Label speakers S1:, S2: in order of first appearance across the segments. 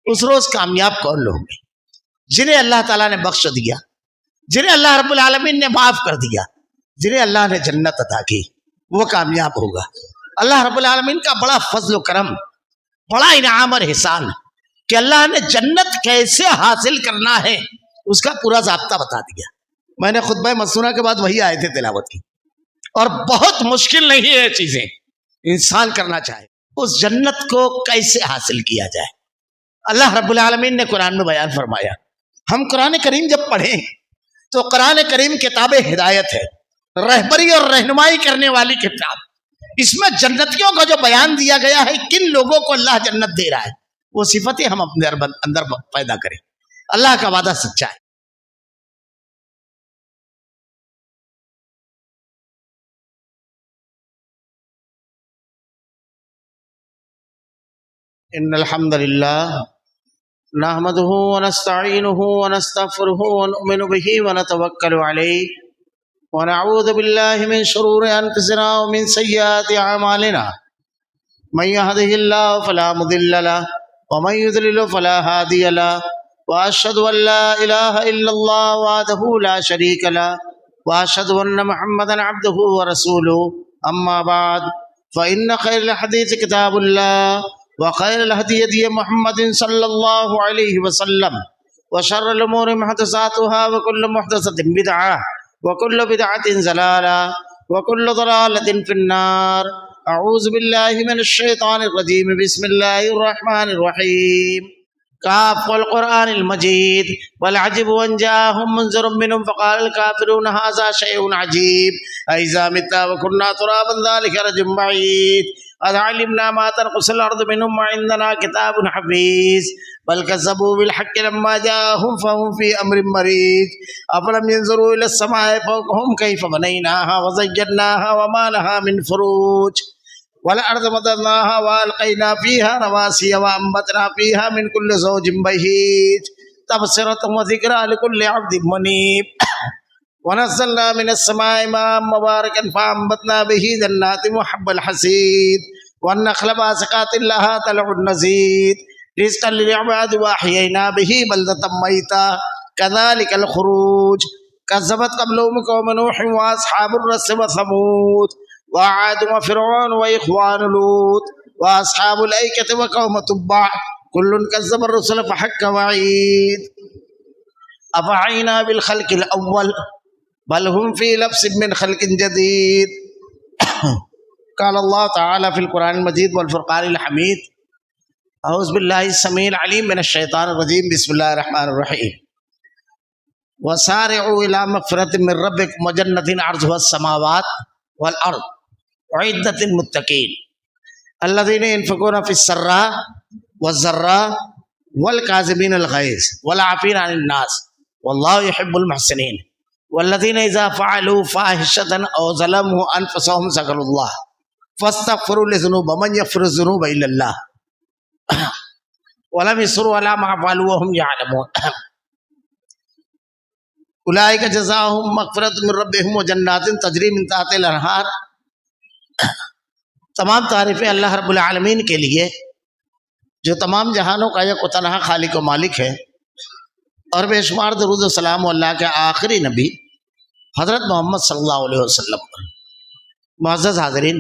S1: اس روز کامیاب کون لوگ ہیں؟ جنہیں اللہ تعالیٰ نے بخش دیا، جنہیں اللہ رب العالمین نے معاف کر دیا، جنہیں اللہ نے جنت عطا کی، وہ کامیاب ہوگا۔ اللہ رب العالمین کا بڑا فضل و کرم، بڑا انعام اور احسان کہ اللہ نے جنت کیسے حاصل کرنا ہے اس کا پورا ضابطہ بتا دیا۔ میں نے خطبہ مسنونہ کے بعد وہی آیتیں تلاوت کی، اور بہت مشکل نہیں ہے چیزیں انسان کرنا چاہے، اس جنت کو کیسے حاصل کیا جائے۔ اللہ رب العالمین نے قرآن میں بیان فرمایا۔ ہم قرآن کریم جب پڑھیں تو قرآن کریم کتاب ہدایت ہے، رہبری اور رہنمائی کرنے والی کتاب۔ اس میں جنتیوں کا جو بیان دیا گیا ہے، کن لوگوں کو اللہ جنت دے رہا ہے، وہ صفتیں ہم اپنے اندر پیدا کریں۔ اللہ کا وعدہ سچا ہے۔ ان الحمد للہ نحمده ونستعینه ونستغفره ونؤمن به ونتوکل علیہ ونعوذ باللہ من شرور انفسنا ومن سیئات اعمالنا من يهده الله فلا مضل له ومن يضلل فلا هادي له واشهد ان لا اله الا الله وحده لا شريك له واشهد ان محمدا عبده ورسوله اما بعد فان خير الحديث كتاب الله وخير الهدي هدي محمد صلى الله عليه وسلم وشر الامور محدثاتها وكل محدثة بدعة وكل بدعة ضلالة وكل ضلالة في النار۔ اعوذ باللہ من الشیطان الرجیم، بسم اللہ الرحمن الرحیم۔ کاف والقرآن المجید بل عجبوا ان جاءهم منذر منهم فقال الكافرون هذا شيء عجيب أإذا متنا وكنا ترابا ذلك رجع بعيد قد علمنا ما تنقص الأرض منهم وعندنا كتاب حفيظ بل كذبوا بالحق لما جاءهم فهم في أمر مريج أفلم ينظروا إلى السماء فوقهم كيف بنيناها وزيناها وما لها من فروج والأرض مددناها وألقينا فيها رواسي وأنبتنا فيها من كل زوج بهيج تبصرة وذكرى لكل عبد منيب ونزلنا من السماء ماء مباركا فأنبتنا به جنات وحب الحصيد والنخل باسقات لها طلع نضيد رزقا للعباد وأحيينا به بلدة ميتا كذلك الخروج كذبت قبلهم قوم نوح وأصحاب الرس وثمود وعاد وفرعون وإخوان لوط وأصحاب الأيكة وقوم تبع كل كذب الرسل فحق وعيد أفعينا بالخلق الأول بل هم في لبس من خلق جديد قال الله تعالى في القرآن المجيد والفرقان الحميد أعوذ بالله السميع العليم من الشيطان الرجيم بسم الله الرحمن الرحيم وسارعوا إلى مغفرة من ربكم وجنة عرضها السماوات والأرض أعدت للمتقين الذين ينفقون في السراء والضراء والكاظمين الغيظ والعافين عن الناس والله يحب المحسنين والذين إذا فعلوا فاحشة أو ظلموا أنفسهم ذكروا الله فاستغفروا لذنوبهم من يغفر الذنوب إلا الله ولم يصروا على ما فعلوا وهم يعلمون اولئک جزاؤہم مغفرۃ من ربہم وجنات تجری من تحتہا الانہار۔ تمام تعریفیں اللہ رب العالمین کے لیے جو تمام جہانوں کا یک و تنہا خالق و مالک ہے، اور بے شمار درود و سلام اللہ کے آخری نبی حضرت محمد صلی اللہ علیہ وسلم پر۔ معزز حاضرین،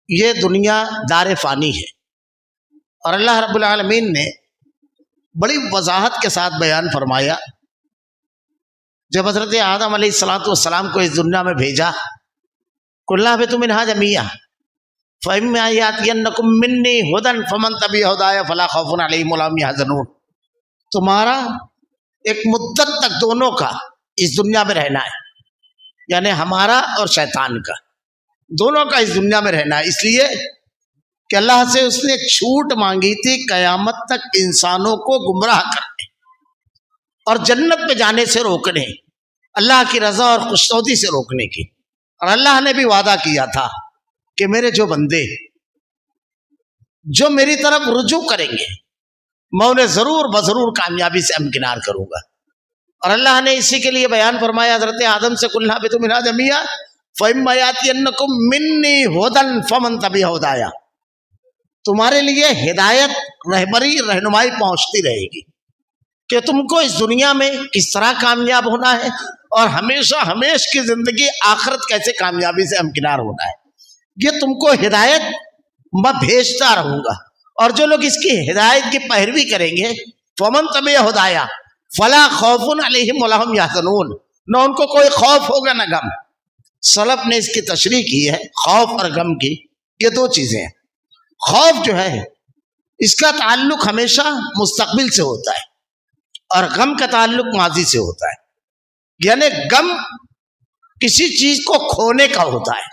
S1: یہ دنیا دار فانی ہے، اور اللہ رب العالمین نے بڑی وضاحت کے ساتھ بیان فرمایا جب حضرت آدم علیہ السلام کو اس دنیا میں بھیجا، قُلْنَا اهْبِطُوا مِنْهَا جَمِيعًا فَإِمَّا يَأْتِيَنَّكُم مِّنِّي هُدًى فَمَن تَبِعَ هُدَايَ فَلَا خَوْفٌ عَلَيْهِمْ وَلَا هُمْ يَحْزَنُونَ۔ تمہارا ایک مدت تک دونوں کا اس دنیا میں رہنا ہے، یعنی ہمارا اور شیطان کا، دونوں کا اس دنیا میں رہنا ہے، اس لیے کہ اللہ سے اس نے چھوٹ مانگی تھی قیامت تک انسانوں کو گمراہ کرنے اور جنت میں جانے سے روکنے، اللہ کی رضا اور خوشنودی سے روکنے کی۔ اور اللہ نے بھی وعدہ کیا تھا کہ میرے جو بندے جو میری طرف رجوع کریں گے میں انہیں ضرور بضرور کامیابی سے امکنار کروں گا۔ اور اللہ نے اسی کے لیے بیان فرمایا حضرت آدم سے قُلْنَا اهْبِطُوا مِنْهَا جَمِيعًا فَإِمَّا يَأْتِيَنَّكُم مِّنِّي هُدًى فَمَن تَبِعَ هُدَايَ۔ تمہارے لیے ہدایت، رہبری، رہنمائی پہنچتی رہے گی کہ تم کو اس دنیا میں کس طرح کامیاب ہونا ہے اور ہمیشہ ہمیشہ کی زندگی آخرت کیسے کامیابی سے ہمکنار ہونا ہے. یہ تم کو ہدایت میں بھیجتا رہوں گا، اور جو لوگ اس کی ہدایت کی پیروی کریں گے فمن تبع ہدایا فلا خوف علیہم ولا هم یحزنون، نہ ان کو کوئی خوف ہوگا نہ غم. سلف نے اس کی تشریح کی ہے خوف اور غم کی. یہ دو چیزیں ہیں. خوف جو ہے اس کا تعلق ہمیشہ مستقبل سے ہوتا ہے اور غم کا تعلق ماضی سے ہوتا ہے. یعنی غم کسی چیز کو کھونے کا ہوتا ہے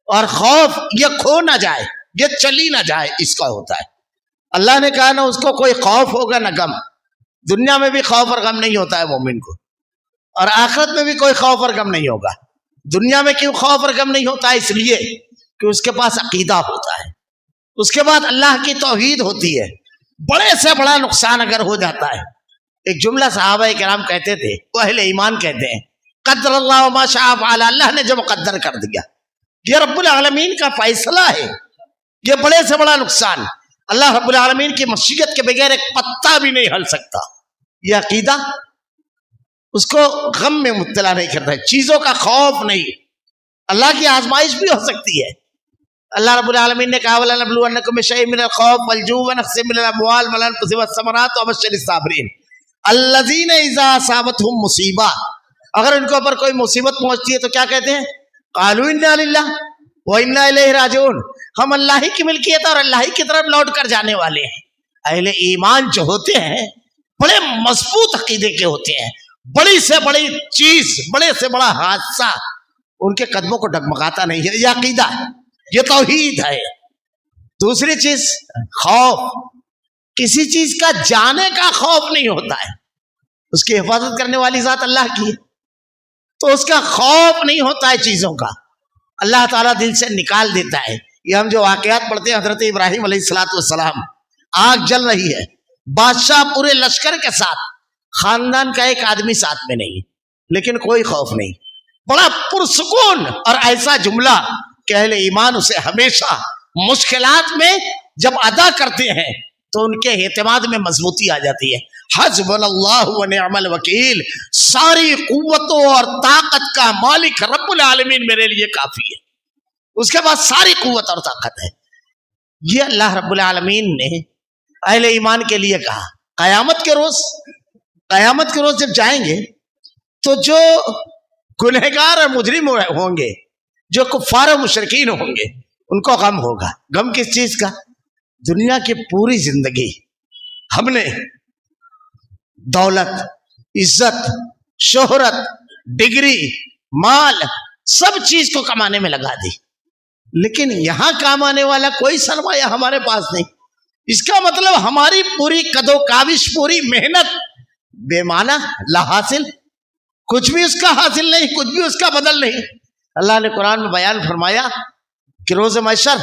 S1: اور خوف یہ کھو نہ جائے، یہ چلی نہ جائے، اس کا ہوتا ہے. اللہ نے کہا نہ اس کو کوئی خوف ہوگا نہ غم. دنیا میں بھی خوف اور غم نہیں ہوتا ہے مومن کو، اور آخرت میں بھی کوئی خوف اور غم نہیں ہوگا. دنیا میں کیوں خوف اور غم نہیں ہوتا ہے؟ اس لیے کہ اس کے پاس عقیدہ ہوتا ہے، اس کے بعد اللہ کی توحید ہوتی ہے. بڑے سے بڑا نقصان اگر ہو جاتا ہے، ایک جملہ صحابہ کرام کہتے تھے، وہ اہل ایمان کہتے ہیں، قدر اللہ وما شاء فعل، اللہ نے جو مقدر کر دیا یہ رب العالمین کا فیصلہ ہے. یہ بڑے سے بڑا نقصان اللہ رب العالمین کی مشیت کے بغیر ایک پتا بھی نہیں ہل سکتا. یہ عقیدہ اس کو غم میں مبتلا نہیں کرتا ہے، چیزوں کا خوف نہیں. اللہ کی آزمائش بھی ہو سکتی ہے. اللہ رب العالمین نے کہا وَلَنَبْلُوَنَّكُم بِشَيْءٍ مِّنَ الْخَوْفِ وَالْجُوعِ وَنَقْصٍ مِّنَ الْأَمْوَالِ وَالْأَنفُسِ وَالثَّمَرَاتِ وَبَشِّرِ الصَّابِرِينَ الَّذِينَ إِذَا أَصَابَتْهُم مُّصِیبَةٌ، اگر ان کے اوپر کوئی مصیبت پہنچتی ہے تو کیا کہتے ہیں؟ قَالُوا إِنَّا لِلَّهِ وَإِنَّا إِلَيْهِ راجعون، ہم اللہ ہی کی ملکیت اور اللہ ہی کی طرف لوٹ کر جانے والے ہیں. اہل ایمان جو ہوتے ہیں بڑے مضبوط عقیدے کے ہوتے ہیں. بڑی سے بڑی چیز، بڑے سے بڑا حادثہ ان کے قدموں کو ڈگمگاتا نہیں ہے. یہ عقیدہ ہے، یہ توحید ہے. دوسری چیز خوف، کسی چیز کا جانے کا خوف نہیں ہوتا ہے. اس کی حفاظت کرنے والی ذات اللہ کی ہے تو اس کا خوف نہیں ہوتا ہے. چیزوں کا اللہ تعالیٰ دل سے نکال دیتا ہے. یہ ہم جو واقعات پڑھتے ہیں، حضرت ابراہیم علیہ السلام، آگ جل رہی ہے، بادشاہ پورے لشکر کے ساتھ، خاندان کا ایک آدمی ساتھ میں نہیں، لیکن کوئی خوف نہیں، بڑا پرسکون. اور ایسا جملہ کہ اہل ایمان اسے ہمیشہ مشکلات میں جب ادا کرتے ہیں تو ان کے اعتماد میں مضبوطی آ جاتی ہے. حسبنا اللہ ونعم الوکیل، ساری قوتوں اور طاقت کا مالک رب العالمین میرے لیے کافی ہے. اس کے بعد ساری قوت اور طاقت ہے. یہ اللہ رب العالمین نے اہل ایمان کے لیے کہا. قیامت کے روز جب جائیں گے تو جو گنہگار اور مجرم ہوں گے، جو کفار و مشرکین ہوں گے، ان کو غم ہوگا. غم کس چیز کا؟ دنیا کی پوری زندگی ہم نے دولت، عزت، شہرت، ڈگری، مال، سب چیز کو کمانے میں لگا دی، لیکن یہاں کام آنے والا کوئی سرمایہ ہمارے پاس نہیں. اس کا مطلب ہماری پوری قد و کاوش، پوری محنت بے معنی، لا حاصل، کچھ بھی اس کا حاصل نہیں، کچھ بھی اس کا بدل نہیں. اللہ نے قرآن میں بیان فرمایا کہ روز محشر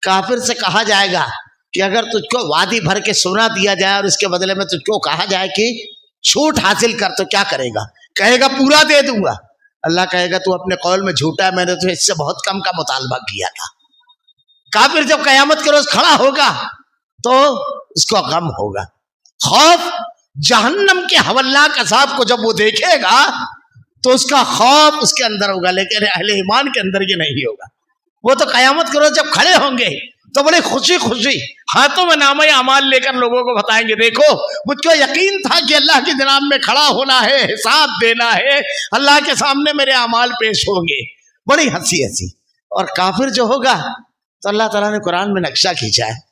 S1: کافر سے کہا جائے گا کہ اگر تجھ کو وادی بھر کے سونا دیا جائے اور اس کے بدلے میں تجھ کو کہا جائے کہ چھوٹ حاصل کر، تو کیا کرے گا؟ کہے گا پورا دے دوں گا. اللہ کہے گا تو اپنے قول میں جھوٹا ہے، میں نے تو اس سے بہت کم کا مطالبہ کیا تھا. کافر جب قیامت کے روز کھڑا ہوگا تو اس کو غم ہوگا، خوف. جہنم کے ہولناک عذاب کو جب وہ دیکھے گا تو اس کا خوف اس کے اندر ہوگا، لیکن اہل ایمان کے اندر یہ نہیں ہوگا. وہ تو قیامت کے روز جب کھڑے ہوں گے تو بڑی خوشی خوشی ہاتھوں میں نامہ اعمال لے کر لوگوں کو بتائیں گے، دیکھو مجھ کو یقین تھا کہ اللہ کی جناب میں کھڑا ہونا ہے، حساب دینا ہے، اللہ کے سامنے میرے اعمال پیش ہوں گے. بڑی ہنسی ہنسی. اور کافر جو ہوگا تو اللہ تعالیٰ نے قرآن میں نقشہ کھینچا ہے،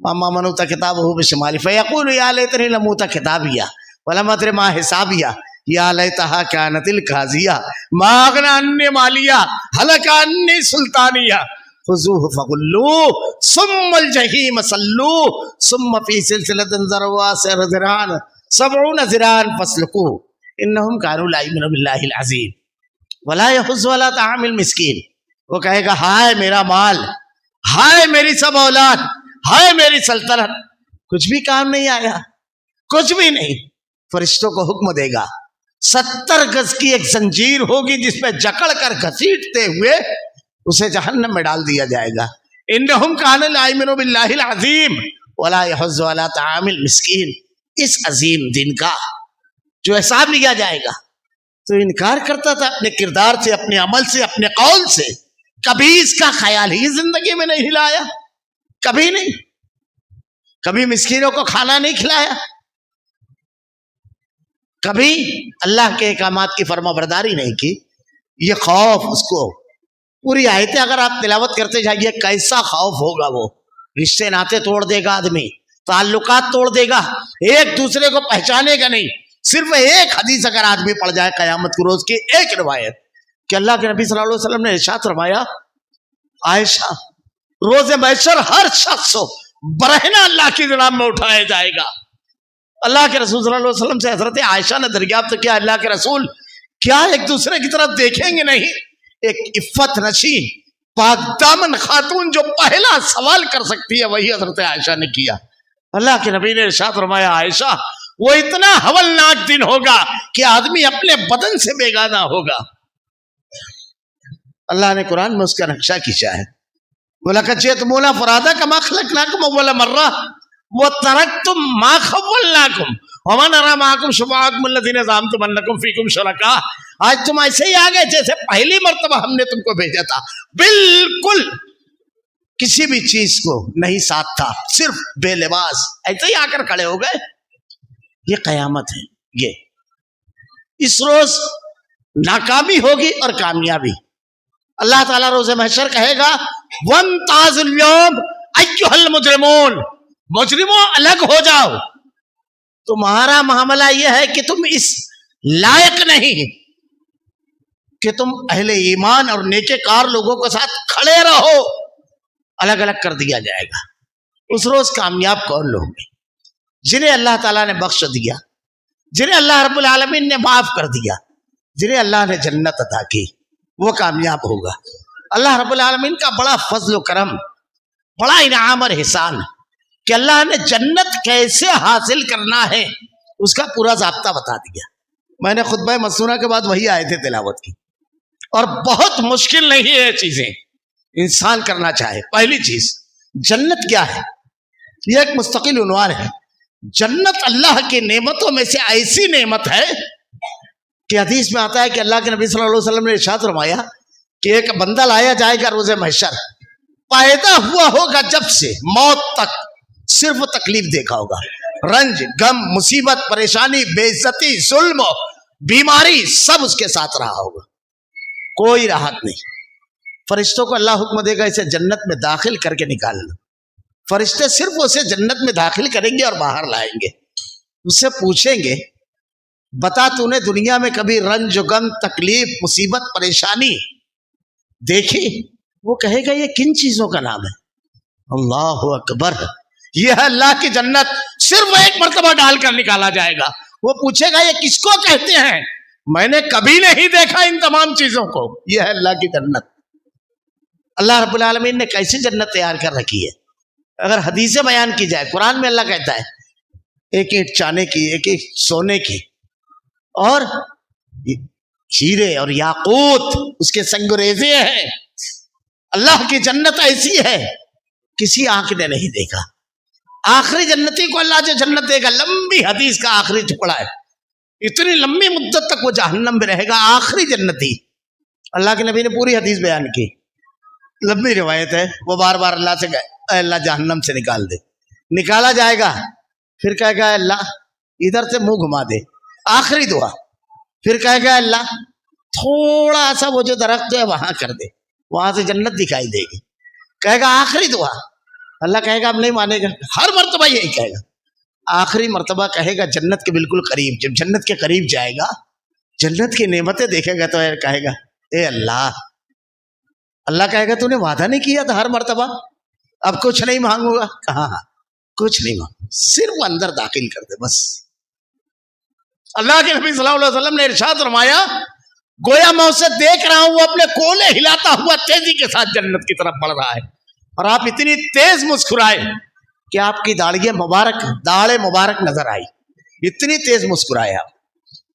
S1: ماما منوتا کتابہ بشمالی فیقول یا لیتنی لموتا کتابیہ ولم ادر ما حسابیہ یا لیتہا کانت القاضیہ ما اغنی عنی مالیہ ہلک عنی سلطانیہ خذوہ فغلوہ ثم الجحیم صلوہ ثم فی سلسلۃ ذرعها 70 ذراعا فاسلکوہ انہم کانوا لا یؤمنون باللہ العظیم ولا یحض علی طعام المسکین. وہ کہے گا ہائے میرا مال، ہائے میری سب اولاد، ہائے میری سلطنت، کچھ بھی کام نہیں آیا، کچھ بھی نہیں. فرشتوں کو حکم دے گا، 70 گز کی ایک زنجیر ہوگی جس پہ جکڑ کر گھسیٹتے ہوئے اسے جہنم میں ڈال دیا جائے گا. انہم کان لا یؤمنون باللہ العظیم ولا یحض علی طعام المسکین. اس عظیم دن کا جو حساب لیا جائے گا تو انکار کرتا تھا اپنے کردار سے، اپنے عمل سے، اپنے قول سے. کبھی اس کا خیال ہی زندگی میں نہیں لایا، کبھی نہیں. کبھی مسکینوں کو کھانا نہیں کھلایا، کبھی اللہ کے احکامات کی فرما برداری نہیں کی. یہ خوف اس کو، پوری آیتیں اگر آپ تلاوت کرتے جائیے کیسا خوف ہوگا. وہ رشتے ناطے توڑ دے گا آدمی، تعلقات توڑ دے گا، ایک دوسرے کو پہچانے گا نہیں. صرف ایک حدیث اگر آدمی پڑھ جائے قیامت کے روز کی، ایک روایت کہ اللہ کے نبی صلی اللہ علیہ وسلم نے ارشاد فرمایا، عائشہ روز محشر ہر شخص برہنہ اللہ کی جناب میں اٹھایا جائے گا. اللہ کے رسول صلی اللہ علیہ وسلم سے حضرت عائشہ نے دریافت کیا، اللہ کے رسول کیا ایک دوسرے کی طرف دیکھیں گے نہیں؟ ایک عفت نشی پاک دامن خاتون جو پہلا سوال کر سکتی ہے وہی حضرت عائشہ نے کیا. اللہ کے نبی نے ارشاد فرمایا، عائشہ وہ اتنا ہولناک دن ہوگا کہ آدمی اپنے بدن سے بیگانہ ہوگا. اللہ نے قرآن میں اس کا نقشہ کھینچا ہے، وَلَقَدْ جِئْتُمُونَا فُرَادَىٰ كَمَا خَلَقْنَاكُمْ أَوَّلَ مَرَّةٍ وَتَرَكْتُم مَّا خَوَّلْنَاكُمْ وَمَا نَرَىٰ مَعَكُمْ شُفَعَاءَكُمُ الَّذِينَ زَعَمْتُمْ أَنَّكُمْ فِيكُمْ شُرَكَاء. آج تم ایسے ہی آ گئے جیسے پہلی مرتبہ ہم نے تم کو بھیجا تھا، بالکل کسی بھی چیز کو نہیں ساتھ تھا، صرف بے لباس ایسے ہی آ کر کھڑے ہو گئے. یہ قیامت ہے. یہ اس روز ناکامی ہوگی اور کامیابی. اللہ تعالیٰ روز محشر کہے گا، وَامْتَازُوا الْيَوْمَ أَيُّهَا الْمُجْرِمُونَ، مجرموں الگ ہو جاؤ. تمہارا معاملہ یہ ہے کہ تم اس لائق نہیں کہ تم اہل ایمان اور نیک کار لوگوں کے ساتھ کھڑے رہو. الگ الگ کر دیا جائے گا. اس روز کامیاب کون لوگ ہیں؟ جنہیں اللہ تعالیٰ نے بخش دیا، جنہیں اللہ رب العالمین نے معاف کر دیا، جنہیں اللہ نے جنت عطا کی، وہ کامیاب ہوگا. اللہ رب العالمین کا بڑا فضل و کرم، بڑا انعام اور احسان کہ اللہ نے جنت کیسے حاصل کرنا ہے اس کا پورا ضابطہ بتا دیا. میں نے خطبہ مسنونہ کے بعد وہی آیتیں تلاوت کی، اور بہت مشکل نہیں ہے چیزیں انسان کرنا چاہے. پہلی چیز جنت کیا ہے، یہ ایک مستقل عنوان ہے. جنت اللہ کی نعمتوں میں سے ایسی نعمت ہے کہ حدیث میں آتا ہے کہ اللہ کے نبی صلی اللہ علیہ وسلم نے ارشاد فرمایا کہ ایک بندہ لایا جائے گا روز محشر، پیدا ہوا ہوگا جب سے موت تک صرف تکلیف دیکھا ہوگا، رنج، غم، مصیبت، پریشانی، بے عزتی، ظلم، بیماری سب اس کے ساتھ رہا ہوگا، کوئی راحت نہیں. فرشتوں کو اللہ حکم دے گا اسے جنت میں داخل کر کے نکالنا. فرشتے صرف اسے جنت میں داخل کریں گے اور باہر لائیں گے. اس سے پوچھیں گے، بتا تو نے دنیا میں کبھی رنج، غم، تکلیف، مصیبت، پریشانی دیکھی؟ وہ کہے گا یہ کن چیزوں کا نام ہے؟ اللہ اکبر، یہ ہے اللہ کی جنت. صرف ایک مرتبہ ڈال کر نکالا جائے گا. وہ پوچھے گا یہ کس کو کہتے ہیں؟ میں نے کبھی نہیں دیکھا ان تمام چیزوں کو. یہ ہے اللہ کی جنت. اللہ رب العالمین نے کیسی جنت تیار کر رکھی ہے اگر حدیثیں بیان کی جائے. قرآن میں اللہ کہتا ہے ایک اینٹ چاندی کی، ایک اینٹ سونے کی، اور ہیرے اور یاقوت اس کے سنگریزے ہیں. اللہ کی جنت ایسی ہے کسی آنکھ نے نہیں دیکھا. آخری جنتی کو اللہ جو جنت دے گا، لمبی حدیث کا آخری ٹکڑا ہے، اتنی لمبی مدت تک وہ جہنم میں رہے گا. آخری جنتی اللہ کے نبی نے پوری حدیث بیان کی، لمبی روایت ہے. وہ بار بار اللہ سے کہے اے اللہ جہنم سے نکال دے. نکالا جائے گا، پھر کہے گا اللہ ادھر سے منہ گھما دے، آخری دعا. پھر کہے گا اللہ تھوڑا سا وہ جو درخت ہے وہاں کر دے، وہاں سے جنت دکھائی دے گی. کہے گا آخری دعا. اللہ کہے گا اب نہیں مانے گا. ہر مرتبہ یہی کہے گا. آخری مرتبہ کہے گا جنت کے بالکل قریب. جب جنت کے قریب جائے گا، جنت کی نعمتیں دیکھے گا تو کہے گا اے اللہ. اللہ کہے گا تو نے وعدہ نہیں کیا تھا ہر مرتبہ اب کچھ نہیں مانگوں گا؟ کہاں کچھ نہیں مانگوں، صرف اندر داخل کر دے بس. اللہ کے نبی صلی اللہ علیہ وسلم نے ارشاد فرمایا گویا میں اسے دیکھ رہا ہوں وہ اپنے کولے ہلاتا ہوا تیزی کے ساتھ جنت کی طرف بڑھ رہا ہے، اور آپ اتنی تیز مسکرائے کہ آپ کی داڑھیں مبارک نظر آئی. اتنی تیز مسکرائے آپ.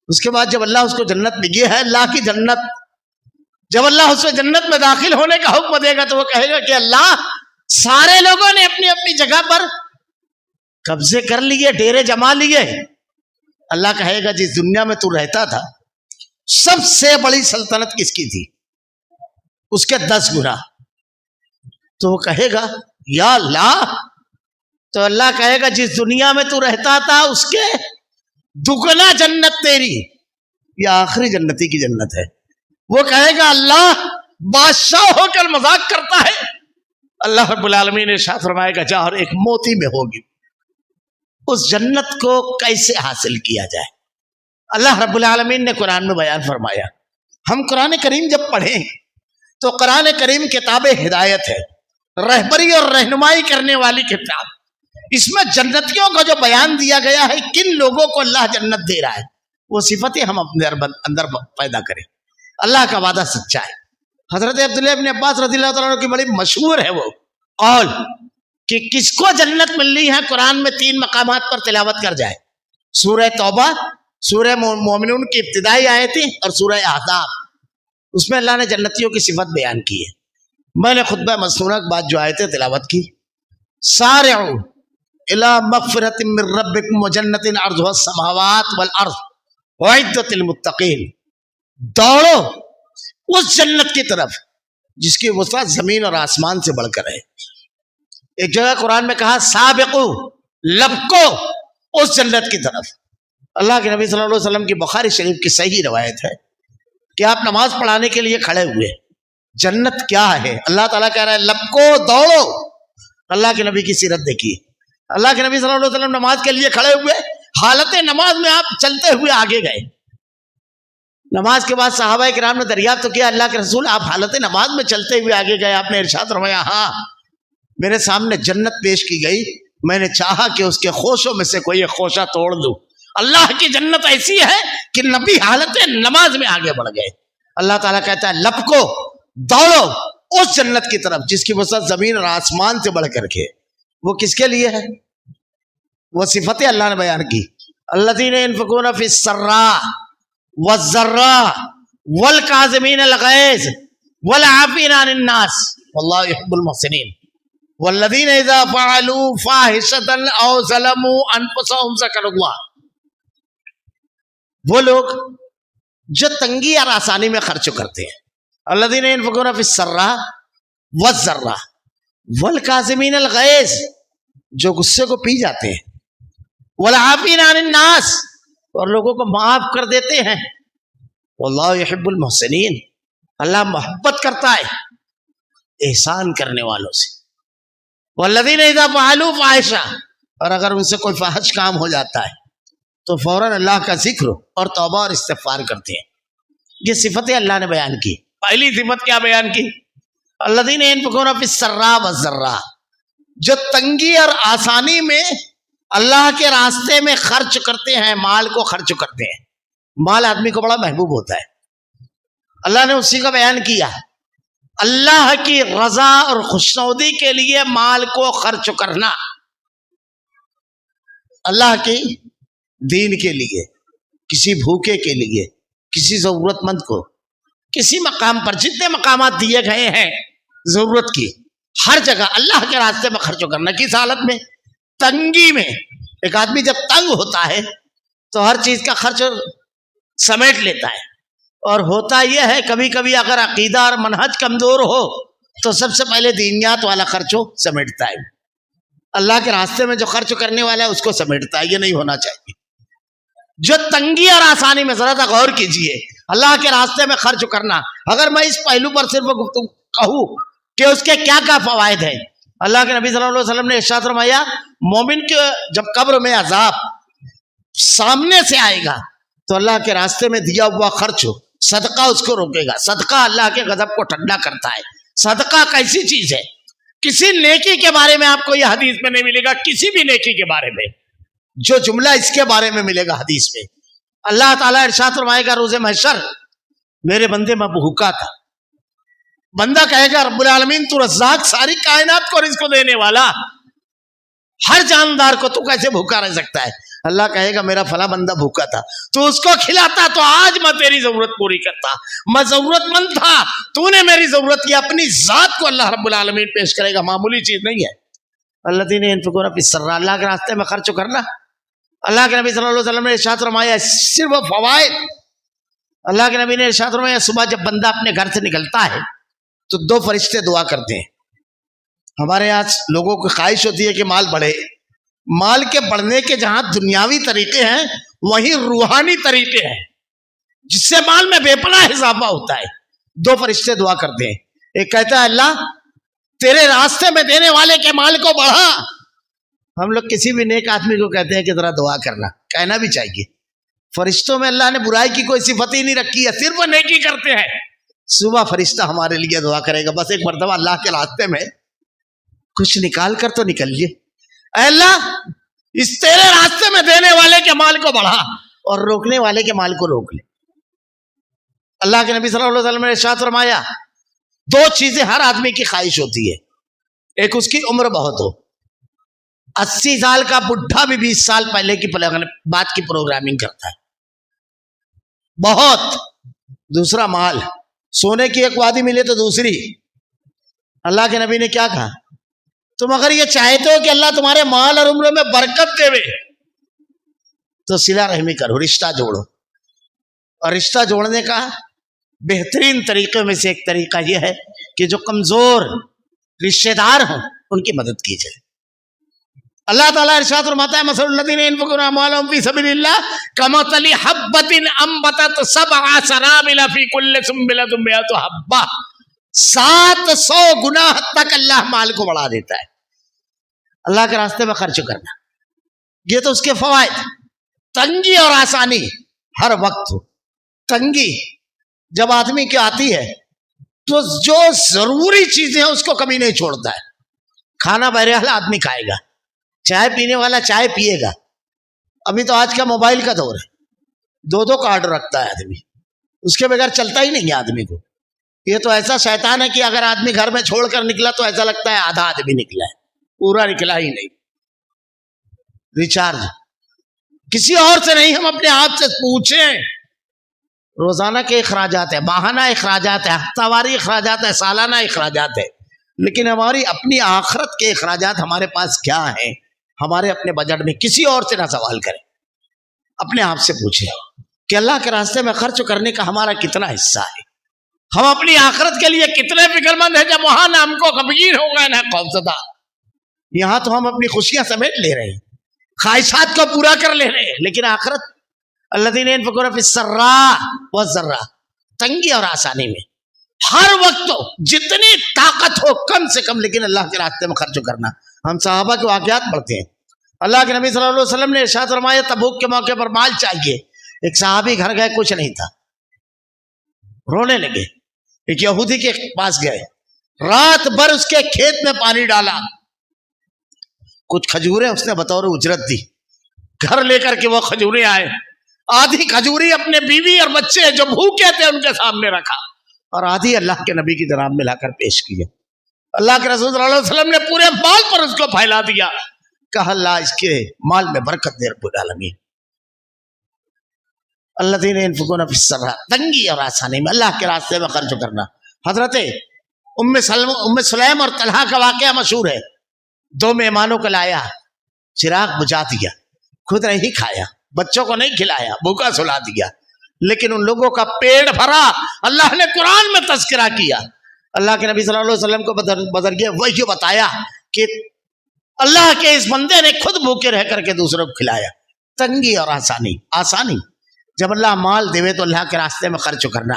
S1: اس کے بعد جب اللہ اس کو جنت میں، یہ ہے اللہ کی جنت. جب اللہ اس کو جنت میں داخل ہونے کا حکم دے گا تو وہ کہے گا کہ اللہ سارے لوگوں نے اپنی اپنی جگہ پر قبضے کر لیے، ڈیرے جما لیے. اللہ کہے گا جس دنیا میں تو رہتا تھا سب سے بڑی سلطنت کس کی تھی؟ اس کے 10 گنا. تو وہ کہے گا یا اللہ. تو اللہ کہے گا جس دنیا میں تو رہتا تھا اس کے دگنا جنت تیری. یہ آخری جنتی کی جنت ہے. وہ کہے گا اللہ بادشاہ ہو کر مذاق کرتا ہے. اللہ رب العالمین نے ارشاد فرمائے گا جا اور ایک موتی میں ہوگی. اس جنت کو کیسے حاصل کیا جائے؟ اللہ رب العالمین نے قرآن میں بیان فرمایا. ہم قرآن کریم جب پڑھیں تو قرآن کریم کتاب ہدایت ہے، رہبری اور رہنمائی کرنے والی کتاب. اس میں جنتیوں کا جو بیان دیا گیا ہے، کن لوگوں کو اللہ جنت دے رہا ہے، وہ صفتیں ہم اپنے اندر پیدا کریں. اللہ کا وعدہ سچا ہے. حضرت عبداللہ ابن عباس رضی اللہ تعالیٰ عنہ کی بڑی مشہور ہے وہ قول کہ کس کو جنت ملنی ہے، قرآن میں 3 مقامات پر تلاوت کر جائے. سورہ توبہ، سورہ مومنون کی ابتدائی آیتیں اور سورہ احزاب. اس میں اللہ نے جنتیوں کی صفت بیان کی ہے. میں نے خطبہ مسنونہ کے بعد جو آیتیں تلاوت کی، سارعوا الی مغفرۃ من ربکم وجنۃ عرضها السماوات والارض اعدت للمتقین. دوڑو اس جنت کی طرف جس کی وسعت زمین اور آسمان سے بڑھ کر ہے. ایک جگہ قرآن میں کہا سابقو، لبکو اس جنت کی طرف. اللہ کے نبی صلی اللہ علیہ وسلم کی بخاری شریف کی صحیح روایت ہے کہ آپ نماز پڑھانے کے لیے کھڑے ہوئے. جنت کیا ہے؟ اللہ تعالیٰ کہہ رہا ہے لبکو، دوڑو. اللہ کے نبی کی سیرت دیکھیے. اللہ کے نبی صلی اللہ علیہ وسلم نماز کے لیے کھڑے ہوئے، حالت نماز میں آپ چلتے ہوئے آگے گئے. نماز کے بعد صحابہ کرام نے دریافت تو کیا اللہ کے رسول آپ حالت نماز میں چلتے ہوئے آگے گئے. آپ نے ارشاد فرمایا ہاں، میرے سامنے جنت پیش کی گئی، میں نے چاہا کہ اس کے خوشوں میں سے کوئی ایک خوشہ توڑ دوں. اللہ کی جنت ایسی ہے کہ نبی حالت نماز میں آگے بڑھ گئے. اللہ تعالیٰ کہتا ہے لپکو، دوڑو اس جنت کی طرف جس کی وسعت زمین اور آسمان سے بڑھ کر کے. وہ کس کے لیے ہے؟ وہ صفتیں اللہ نے بیان کی. الذین ينفقون فی السراء والضراء والکاظمین الغیظ والعافین عن الناس واللہ یحب المحسنین والذین اذا فعلوا فاحشۃ او ظلموا انفسهم ذکروا اللہ. وہ لوگ جو تنگی اور آسانی میں خرچ کرتے ہیں. الذین ينفقون فی السراء والضراء والکاظمین الغیظ، جو غصے کو پی جاتے ہیں، والعافین عن الناس، اور لوگوں کو معاف کر دیتے ہیں. واللہ یحب المحسنین، اللہ محبت کرتا ہے احسان کرنے والوں سے. والذین اذا فعلوا فاحشہ، اور اگر ان سے کوئی فاحش کام ہو جاتا ہے تو فوراً اللہ کا ذکر اور توبہ اور استغفار کرتے ہیں. یہ صفتیں اللہ نے بیان کی. پہلی صفت کیا بیان کی؟ الذین ينفقون فی السراء والضراء، جو تنگی اور آسانی میں اللہ کے راستے میں خرچ کرتے ہیں، مال کو خرچ کرتے ہیں. مال آدمی کو بڑا محبوب ہوتا ہے. اللہ نے اسی کا بیان کیا. اللہ کی رضا اور خوشنودی کے لیے مال کو خرچ کرنا، اللہ کی دین کے لیے، کسی بھوکے کے لیے، کسی ضرورت مند کو، کسی مقام پر جتنے مقامات دیے گئے ہیں ضرورت کی، ہر جگہ اللہ کے راستے میں خرچ کرنا. کس حالت میں؟ تنگی میں. ایک آدمی جب تنگ ہوتا ہے تو ہر چیز کا خرچ سمیٹ لیتا ہے. اور ہوتا یہ ہے کبھی کبھی اگر عقیدہ اور منہج کمزور ہو تو سب سے پہلے دینیات والا خرچ سمیٹتا ہے. اللہ کے راستے میں جو خرچ کرنے والا ہے اس کو سمیٹتا ہے. یہ نہیں ہونا چاہیے. جو تنگی اور آسانی میں، ذرا سا غور کیجئے، اللہ کے راستے میں خرچ کرنا. اگر میں اس پہلو پر صرف گفتگو کہوں کہ اس کے کیا کیا فوائد ہیں، اللہ کے نبی صلی اللہ علیہ وسلم نے ارشاد فرمایا مومن کے جب قبر میں عذاب سامنے سے آئے گا تو اللہ کے راستے میں دیا ہوا خرچ، صدقہ اس کو روکے گا. صدقہ اللہ کے غضب کو ٹھنڈا کرتا ہے. صدقہ کیسی چیز ہے؟ کسی نیکی کے بارے میں آپ کو یہ حدیث میں نہیں ملے گا. کسی بھی نیکی کے بارے میں جو جملہ اس کے بارے میں ملے گا حدیث میں، اللہ تعالیٰ ارشاد فرمائے گا روز محشر میرے بندے میں بھوکا تھا. بندہ کہے گا رب العالمین تو رزاق، ساری کائنات کو رزق دینے والا، ہر جاندار کو تو کیسے بھوکا رہ سکتا ہے؟ اللہ کہے گا میرا فلاں بندہ بھوکا تھا، تو اس کو کھلاتا تو آج میں تیری ضرورت پوری کرتا، میں ضرورت مند تھا، تو نے میری ضرورت کی۔ اپنی ذات کو اللہ رب العالمین پیش کرے گا، معمولی چیز نہیں ہے۔ الذین ينفقون فی السراء، اللہ کے راستے میں خرچ کرنا۔ اللہ کے نبی صلی اللہ علیہ وسلم نے ارشاد فرمایا، صرف فوائد۔ اللہ کے نبی نے ارشاد فرمایا صبح جب بندہ اپنے گھر سے نکلتا ہے تو 2 فرشتے دعا کرتے ہیں۔ ہمارے یہاں لوگوں کو خواہش ہوتی ہے کہ مال بڑھے، مال کے بڑھنے کے جہاں دنیاوی طریقے ہیں وہیں روحانی طریقے ہیں جس سے مال میں بے پناہ اضافہ ہوتا ہے۔ 2 فرشتے دعا کرتے ہیں، ایک کہتا ہے اللہ تیرے راستے میں دینے والے کے مال کو بڑھا۔ ہم لوگ کسی بھی نیک آدمی کو کہتے ہیں کہ ذرا دعا کرنا، کہنا بھی چاہیے۔ فرشتوں میں اللہ نے برائی کی کوئی صفت ہی نہیں رکھی ہے، صرف وہ نیکی کرتے ہیں۔ صبح فرشتہ ہمارے لیے دعا کرے گا، بس ایک مرتبہ اللہ کے راستے میں کچھ نکال کر تو نکلیے۔ اے اللہ اس تیرے راستے میں دینے والے کے مال کو بڑھا اور روکنے والے کے مال کو روک لے۔ اللہ کے نبی صلی اللہ علیہ وسلم نے ارشاد فرمایا 2 چیزیں ہر آدمی کی خواہش ہوتی ہے، ایک اس کی عمر بہت ہو، 80 سال کا بڈھا بھی 20 سال پہلے کی بات کی پروگرامنگ کرتا ہے، بہت۔ دوسرا مال، سونے کی ایک وادی ملے تو دوسری۔ اللہ کے نبی نے کیا کہا؟ تم اگر یہ چاہتے ہو کہ اللہ تمہارے مال اور عمر میں برکت دے تو صلہ رحمی کرو، رشتہ جوڑو۔ اور رشتہ جوڑنے کا بہترین طریقے میں سے ایک طریقہ یہ ہے کہ جو کمزور رشتہ دار ہوں ان کی مدد کی جائے۔ اللہ تعالیٰ ارشاد فرماتا ہے مثل الذین ينفقون اموالهم فی سبیل اللہ کمثل حبۃ انبتت 7 سنابل فی کل سنبلۃ 100 حبہ، 700 گنا تک اللہ مال کو بڑھا دیتا ہے۔ اللہ کے راستے میں خرچ کرنا، یہ تو اس کے فوائد۔ تنگی اور آسانی ہر وقت ہو۔ تنگی جب آدمی کی آتی ہے تو جو ضروری چیزیں ہیں اس کو کبھی نہیں چھوڑتا ہے۔ کھانا بہرحال آدمی کھائے گا، چائے پینے والا چائے پیے گا۔ ابھی تو آج کا موبائل کا دور ہے، 2 کارڈ رکھتا ہے آدمی، اس کے بغیر چلتا ہی نہیں ہے آدمی کو۔ یہ تو ایسا شیطان ہے کہ اگر آدمی گھر میں چھوڑ کر نکلا تو ایسا لگتا ہے آدھا آدمی نکلا ہے، پورا نکلا ہی نہیں۔ ریچارج کسی اور سے نہیں، ہم اپنے آپ سے پوچھیں۔ روزانہ کے اخراجات ہیں، ماہانہ اخراجات ہیں، ہفتہ واری اخراجات ہیں، سالانہ اخراجات ہیں، لیکن ہماری اپنی آخرت کے اخراجات ہمارے پاس کیا ہیں؟ ہمارے اپنے بجٹ میں کسی اور سے نہ سوال کریں، اپنے آپ سے پوچھیں کہ اللہ کے راستے میں خرچ کرنے کا ہمارا کتنا حصہ ہے؟ ہم اپنی آخرت کے لیے کتنے فکر مند ہیں؟ جب وہاں نہ ہم کو غمگین ہو گئے نہ خوفزدہ، یہاں تو ہم اپنی خوشیاں سمیٹ لے رہے ہیں، خواہشات کو پورا کر لے رہے ہیں، لیکن آخرت الذین ينفقون فی السراء والضراء، تنگی اور آسانی میں ہر وقت جتنی طاقت ہو کم سے کم، لیکن اللہ کے راستے میں خرچ کرنا۔ ہم صحابہ کے واقعات پڑھتے ہیں۔ اللہ کے نبی صلی اللہ علیہ وسلم نے ارشاد فرمایا تبوک کے موقع پر مال چاہیے، ایک صحابی گھر گئے، کچھ نہیں تھا، رونے لگے۔ ایک یہودی کے پاس گئے، رات بھر اس کے کھیت میں پانی ڈالا، کچھ کھجوریں اس نے بطور اجرت دی، گھر لے کر کے وہ کھجوریں آئے، آدھی کھجوری اپنے بیوی اور بچے جو بھوکے تھے ان کے سامنے رکھا، اور آدھی اللہ کے نبی کی جناب میں لا کر پیش کیے۔ اللہ کے رسول صلی اللہ علیہ وسلم نے پورے مال پر اس کو پھیلا دیا، کہا اللہ اس کے مال میں برکت دے رب العالمین۔ الذین ينفقون فی السراء، تنگی اور آسانی میں اللہ کے راستے میں خرچ کرنا۔ حضرت ام سلیم اور طلحہ کا واقعہ مشہور ہے۔ 2 مہمانوں کو لایا، چراغ بجھا دیا، خود نہیں کھایا، بچوں کو نہیں کھلایا، بھوکا سلا دیا، لیکن ان لوگوں کا پیٹ بھرا۔ اللہ نے قرآن میں تذکرہ کیا، اللہ کے نبی صلی اللہ علیہ وسلم کو بذریعہ وحی بتایا کہ اللہ کے اس بندے نے خود بھوکے رہ کر کے دوسروں کو کھلایا۔ تنگی اور آسانی جب اللہ مال دے تو اللہ کے راستے میں خرچ کرنا۔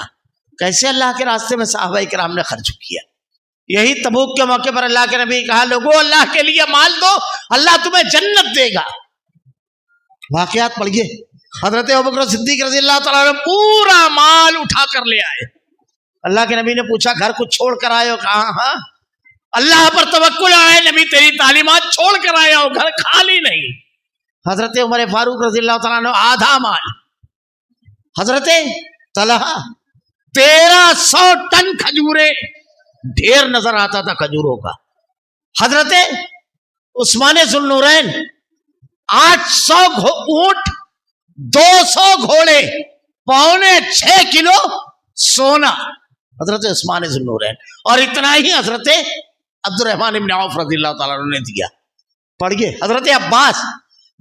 S1: کیسے اللہ کے راستے میں صحابہ کرام نے خرچ کیا؟ یہی تبوک کے موقع پر اللہ کے نبی کہا لوگوں اللہ کے لیے مال دو، اللہ تمہیں جنت دے گا۔ واقعات پڑھیے، حضرت ابوبکر صدیق رضی اللہ تعالیٰ نے پورا مال اٹھا کر لے آئے۔ اللہ کے نبی نے پوچھا گھر کچھ چھوڑ کر آئے ہو؟ کہا ہاں، اللہ پر توکل آئے، نبی تیری تعلیمات چھوڑ کر آئے ہو، گھر خالی نہیں۔ حضرت عمر فاروق رضی اللہ تعالیٰ نے آدھا مال، حضرت طلحہ 1300 ٹن کھجورے، ڈھیر نظر آتا تھا کھجوروں کا۔ حضرت عثمان ذوالنورین 800 اونٹ، 200 گھوڑے، 6.25 کلو سونا حضرت عثمان ذوالنورین، اور اتنا ہی حضرت عبد الرحمن بن عوف رضی اللہ تعالیٰ عنہ نے دیا. پڑھیے حضرت عباس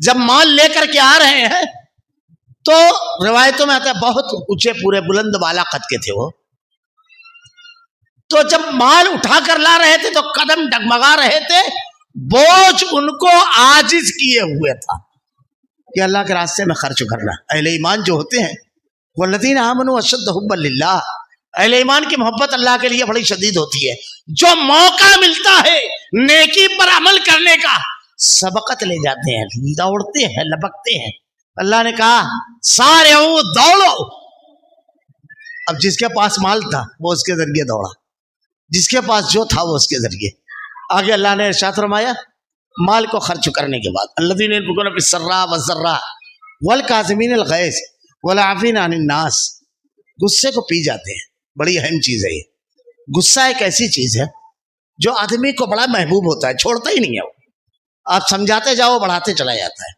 S1: جب مال لے کر کے آ رہے ہیں تو روایتوں میں آتا ہے بہت اونچے پورے بلند بالا قد کے تھے وہ. تو جب مال اٹھا کر لا رہے تھے تو قدم ڈگمگا رہے تھے، بوجھ ان کو عاجز کیے ہوئے تھا کہ اللہ کے راستے میں خرچ کرنا. اہل ایمان جو ہوتے ہیں والذین آمنوا اشد حبا للہ، اہل ایمان کی محبت اللہ کے لیے بڑی شدید ہوتی ہے. جو موقع ملتا ہے نیکی پر عمل کرنے کا سبقت لے جاتے ہیں، دوڑتے ہیں، لپکتے ہیں. اللہ نے کہا سارے دوڑو. اب جس کے پاس مال تھا وہ اس کے ذریعے دوڑا، جس کے پاس جو تھا وہ اس کے ذریعے. آگے اللہ نے ارشاد فرمایا مال کو خرچ کرنے کے بعد الذین ينفقون فی السراء والضراء والکاظمین الغیظ والعافین عن الناس. غصے کو پی جاتے ہیں، بڑی اہم چیز ہے یہ. غصہ ایک ایسی چیز ہے جو آدمی کو بڑا محبوب ہوتا ہے، چھوڑتا ہی نہیں ہے وہ. آپ سمجھاتے جاؤ بڑھاتے چلا جاتا ہے.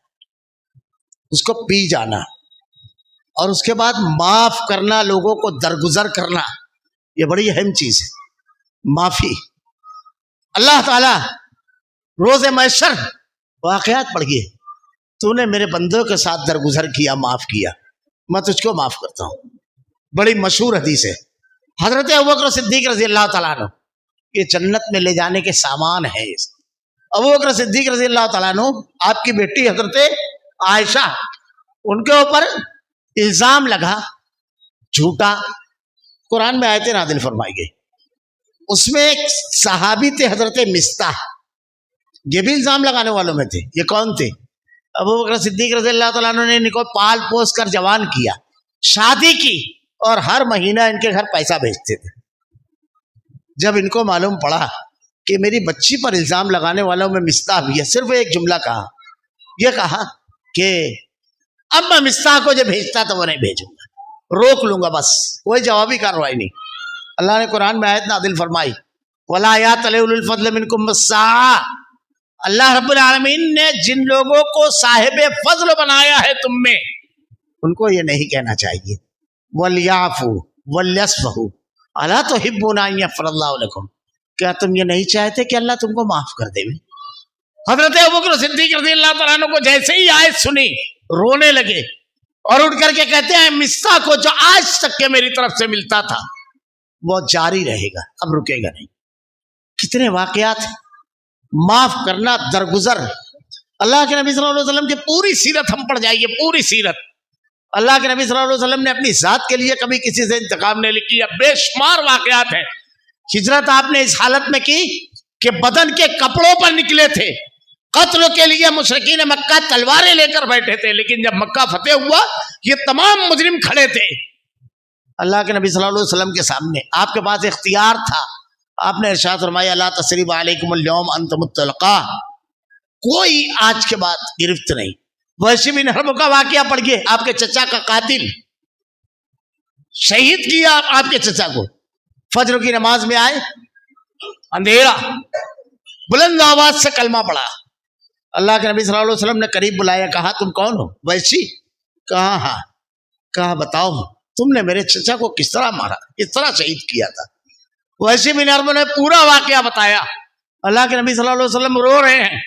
S1: اس کو پی جانا اور اس کے بعد معاف کرنا، لوگوں کو درگزر کرنا، یہ بڑی اہم چیز ہے. معافی. اللہ تعالی روز محشر واقعات پڑھیے، تو نے میرے بندوں کے ساتھ درگزر کیا، معاف کیا، میں تجھ کو معاف کرتا ہوں. بڑی مشہور حدیث ہے. حضرت ابوبکر صدیق رضی اللہ تعالیٰ عنہ یہ جنت میں لے جانے کے سامان ہے. ابوبکر صدیق رضی اللہ تعالیٰ عنہ آپ کی بیٹی حضرت عائشہ، ان کے اوپر الزام لگا جھوٹا. قرآن میں آیتیں نازل فرمائی گئی. اس میں ایک صحابی تھے حضرت مستح، یہ بھی الزام لگانے والوں میں تھے. یہ کون تھے؟ ابوبکر صدیق رضی اللہ تعالیٰ عنہ نے ان کو پال پوس کر جوان کیا، شادی کی، اور ہر مہینہ ان کے گھر پیسہ بھیجتے تھے. جب ان کو معلوم پڑا کہ میری بچی پر الزام لگانے والوں میں مستح بھی ہے، صرف ایک جملہ کہا، یہ کہا کہ اب میں مستح کو جو بھیجتا تو وہ نہیں بھیجوں گا، روک لوں گا، بس کوئی جوابی کارروائی نہیں. اللہ نے قرآن میں آیت نازل فرمائی وَلَا يَأْتَلِ أُولُو الْفَضْلِ مِنْكُمْ وَالسَّعَةِ. اللہ رب العالمین نے جن لوگوں کو صاحب فضل بنایا ہے تم میں، ان کو یہ نہیں کہنا چاہیے وَلْيَعْفُوا وَلْيَصْفَحُوا أَلَا تُحِبُّونَ أَن يَغْفِرَ اللَّهُ لَكُمْ. کیا تم یہ نہیں چاہتے کہ اللہ تم کو معاف کر دے؟ حضرت ابوبکر صدیق رضی اللہ تعالیٰ عنہ کو جیسے ہی آیت سنی رونے لگے اور اٹھ کر کے کہتے ہیں مستح کو جو آج تک کے میری طرف سے ملتا تھا وہ جاری رہے گا، اب رکے گا نہیں. کتنے واقعات. معاف کرنا، درگزر. اللہ کے نبی صلی اللہ علیہ وسلم کی پوری سیرت ہم پڑھ جائیے، پوری سیرت. اللہ کے نبی صلی اللہ علیہ وسلم نے اپنی ذات کے لیے کبھی کسی سے انتقام نہیں لکھی. بے شمار واقعات ہیں. ہجرت آپ نے اس حالت میں کی کہ بدن کے کپڑوں پر نکلے تھے. قتل کے لیے مشرکین مکہ تلواریں لے کر بیٹھے تھے، لیکن جب مکہ فتح ہوا یہ تمام مجرم کھڑے تھے اللہ کے نبی صلی اللہ علیہ وسلم کے سامنے. آپ کے پاس اختیار تھا. آپ نے ارشاد فرمایا لا تثریب علیکم اليوم انتم الطلقاء، کوئی آج کے بعد گرفت نہیں. وحشی بن حرب کا واقعہ پڑھیے. آپ کے چچا کا قاتل شہید کیا آپ کے چچا کو. فجر کی نماز میں آئے، اندھیرا، بلند آواز سے کلمہ پڑھا. اللہ کے نبی صلی اللہ علیہ وسلم نے قریب بلایا، کہا تم کون ہو؟ وحشی. کہا ہاں. کہا بتاؤ تم نے میرے چچا کو کس طرح مارا، کس طرح شہید کیا تھا؟ وحشی بن حرب نے پورا واقعہ بتایا. اللہ کے نبی صلی اللہ علیہ وسلم رو رہے ہیں.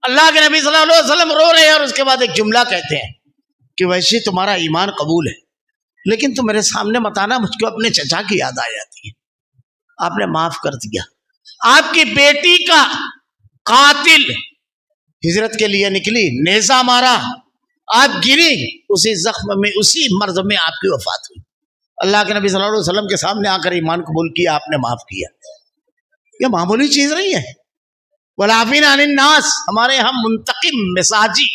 S1: اللہ کے نبی صلی اللہ علیہ وسلم رو رہے ہیں اور اس کے بعد ایک جملہ کہتے ہیں کہ وحشی تمہارا ایمان قبول ہے، لیکن تم میرے سامنے مت آنا، مجھ کو اپنے چچا کی یاد آ جاتی ہے. آپ نے معاف کر دیا. آپ کی بیٹی کا قاتل ہجرت کے لیے نکلی، نیزہ مارا، آپ گری، اسی زخم میں، اسی مرض میں آپ کی وفات ہوئی. اللہ کے نبی صلی اللہ علیہ وسلم کے سامنے آ کر ایمان قبول کیا، آپ نے معاف کیا. یہ معمولی چیز نہیں ہے. والعافین عن الناس ہمارے یہاں منتقم مزاجی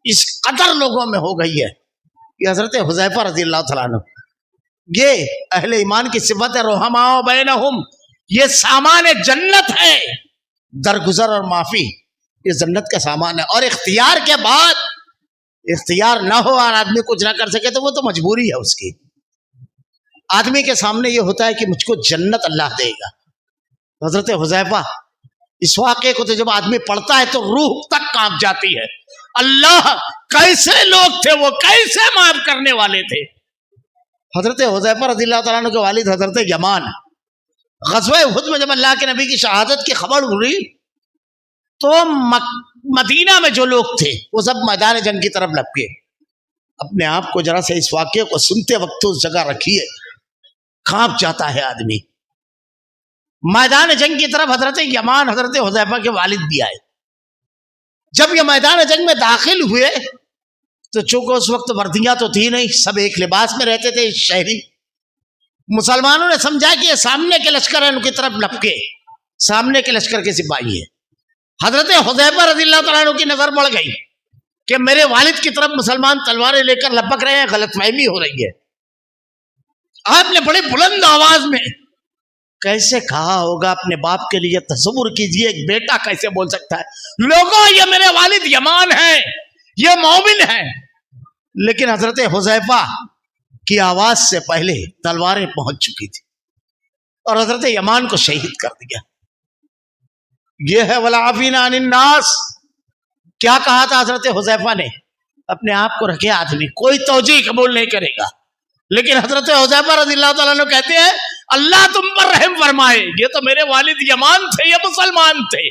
S1: اس قدر لوگوں میں ہو گئی ہے کہ حضرت حذیفہ رضی اللہ تعالیٰ عنہ، یہ اہل ایمان کی صفت ہے رحماء بینہم، یہ سامان جنت ہے. درگزر اور معافی یہ جنت کا سامان ہے. اور اختیار کے بعد اختیار نہ ہو اور آدمی کچھ نہ کر سکے تو وہ تو مجبوری ہے اس کی. آدمی کے سامنے یہ ہوتا ہے کہ مجھ کو جنت اللہ دے گا. حضرت حذیفہ اس واقعے کو تو جب آدمی پڑھتا ہے تو روح تک کانپ جاتی ہے. اللہ کیسے لوگ تھے وہ, کیسے معاف کرنے والے تھے. حضرت حذیفہ رضی اللہ تعالیٰ عنہ کے والد حضرت یمان, غزوہ احد میں جب اللہ کے نبی کی شہادت کی خبر ہوئی تو مدینہ میں جو لوگ تھے وہ سب میدان جنگ کی طرف لپکے. اپنے آپ کو ذرا سے اس واقعے کو سنتے وقت اس جگہ رکھیے, کانپ جاتا ہے آدمی. میدان جنگ کی طرف حضرت یمان حضرت حذیفہ کے والد بھی آئے. جب یہ میدان جنگ میں داخل ہوئے تو چونکہ اس وقت وردیاں تو تھی نہیں, سب ایک لباس میں رہتے تھے شہری. مسلمانوں نے سمجھا کہ یہ سامنے کے لشکر ان کی طرف لپکے, سامنے کے لشکر کے سپاہی ہیں. حضرت حذیفہ رضی اللہ تعالیٰ عنہ کی نظر بڑھ گئی کہ میرے والد کی طرف مسلمان تلواریں لے کر لپک رہے ہیں, غلط فہمی ہو رہی ہے. آپ نے بڑے بلند آواز میں کیسے کہا ہوگا اپنے باپ کے لیے, تصور کیجئے ایک بیٹا کیسے بول سکتا ہے لوگوں یہ میرے والد یمان ہیں, یہ مومن ہیں. لیکن حضرت حذیفہ کی آواز سے پہلے تلواریں پہنچ چکی تھی اور حضرت یمان کو شہید کر دیا. یہ ہے والعافین عن الناس. کیا کہا تھا حضرت حذیفہ نے؟ اپنے آپ کو رکھے آدمی, کوئی توجیہ قبول نہیں کرے گا. لیکن حضرت حذیفہ رضی اللہ تعالیٰ عنہ کہتے ہیں اللہ تم پر رحم فرمائے, یہ تو میرے والد یمان تھے, یہ مسلمان تھے.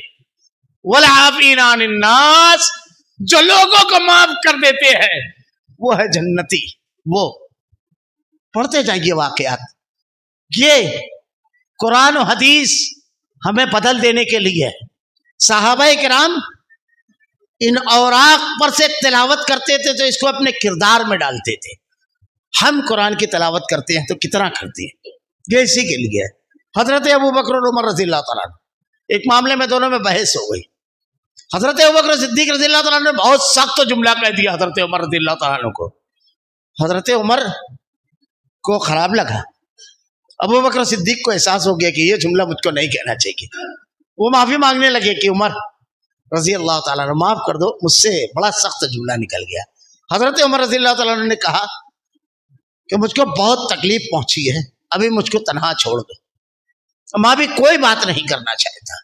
S1: والعافین عن الناس, جو لوگوں کو معاف کر دیتے ہیں وہ ہے جنتی. وہ پڑھتے جائیے واقعات. یہ قرآن و حدیث ہمیں بدل دینے کے لیے ہے. صحابہ کرام ان اوراق پر سے تلاوت کرتے تھے تو اس کو اپنے کردار میں ڈالتے تھے. ہم قرآن کی تلاوت کرتے ہیں تو کتنا کرتے ہیں, یہ اسی کے لیے ہے. حضرت ابو بکر اور عمر رضی اللہ تعالیٰ عنہ, ایک معاملے میں دونوں میں بحث ہو گئی. حضرت ابو بکر صدیق رضی اللہ تعالیٰ عنہ نے بہت سخت جملہ کہہ دیا حضرت عمر رضی اللہ تعالیٰ عنہ کو. حضرت عمر کو خراب لگا. ابو بکر صدیق کو احساس ہو گیا کہ یہ جملہ مجھ کو نہیں کہنا چاہیے. وہ معافی مانگنے لگے کہ عمر رضی اللہ تعالیٰ عنہ معاف کر دو, مجھ سے بڑا سخت جملہ نکل گیا. حضرت عمر رضی اللہ تعالیٰ عنہ نے کہا کہ مجھ کو بہت تکلیف پہنچی ہے, ابھی مجھ کو تنہا چھوڑ دو. میں بھی کوئی بات نہیں کرنا چاہتا,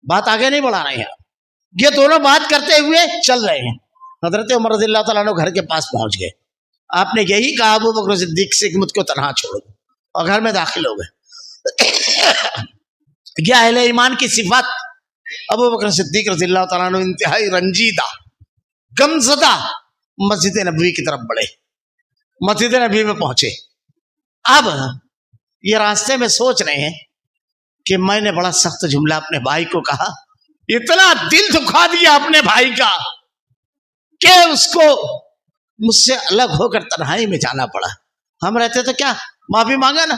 S1: بات آگے نہیں بڑھا رہے ہیں. یہ دونوں بات کرتے ہوئے چل رہے ہیں. حضرت عمر رضی اللہ تعالیٰ عنہ گھر کے پاس پہنچ گئے. آپ نے یہی کہا ابو بکر صدیق سے کہ مجھ کو تنہا چھوڑ دو, اور گھر میں داخل ہو گئے. یہ اہل ایمان کی صفات. ابو بکر صدیق رضی اللہ تعالیٰ عنہ انتہائی رنجیدہ, غمزدہ مسجد نبوی کی طرف بڑھے. مسجد نبوی میں پہنچے. اب یہ راستے میں سوچ رہے ہیں کہ میں نے بڑا سخت جملہ اپنے بھائی کو کہا, اتنا دل دکھا دیا اپنے بھائی کا کہ اس کو مجھ سے الگ ہو کر تنہائی میں جانا پڑا. ہم رہتے تو کیا معافی مانگا نا,